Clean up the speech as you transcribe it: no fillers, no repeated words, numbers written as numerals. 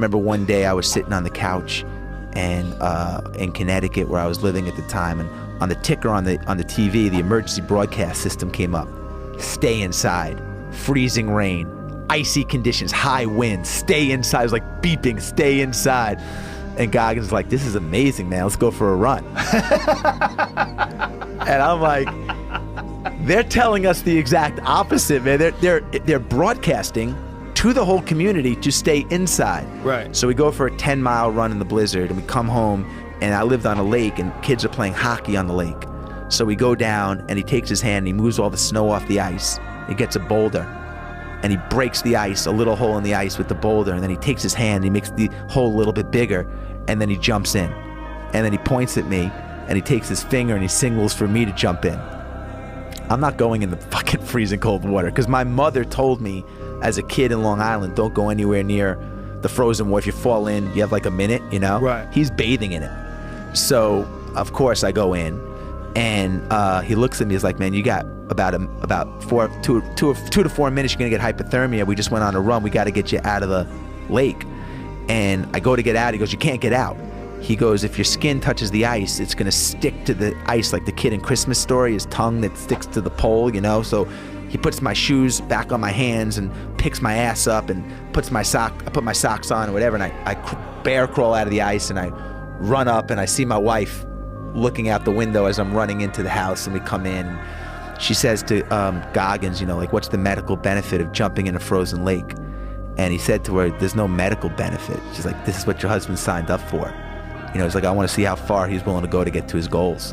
Remember one day I was sitting on the couch and in Connecticut where I was living at the time, and on the ticker on the TV, the emergency broadcast system came up. Stay inside, freezing rain, icy conditions, high winds, stay inside. It was like beeping, stay inside. And Goggins like, this is amazing, man, let's go for a run. And I'm like, they're telling us the exact opposite, man. They're broadcasting to the whole community to stay inside. Right. So we go for a 10-mile run in the blizzard, and we come home, and I lived on a lake, and kids are playing hockey on the lake. So we go down, and he takes his hand, and he moves all the snow off the ice. He gets a boulder, and he breaks the ice, a little hole in the ice with the boulder, and then he takes his hand, and he makes the hole a little bit bigger, and then he jumps in. And then he points at me, and he takes his finger, and he signals for me to jump in. I'm not going in the fucking freezing cold water, because my mother told me as a kid in Long Island, don't go anywhere near the frozen water. If you fall in, you have like a minute, you know? Right. He's bathing in it. So, of course, I go in, and he looks at me, he's like, man, you got about 2 to 4 minutes, you're gonna get hypothermia. We just went on a run, we gotta get you out of the lake. And I go to get out, he goes, you can't get out. He goes, if your skin touches the ice, it's gonna stick to the ice like the kid in Christmas Story, his tongue that sticks to the pole, you know? So he puts my shoes back on my hands and picks my ass up and I put my socks on or whatever, and I bear crawl out of the ice, and I run up, and I see my wife looking out the window as I'm running into the house, and we come in. And she says to Goggins, you know, like, what's the medical benefit of jumping in a frozen lake? And he said to her, there's no medical benefit. She's like, this is what your husband signed up for. You know, it's like, I want to see how far he's willing to go to get to his goals.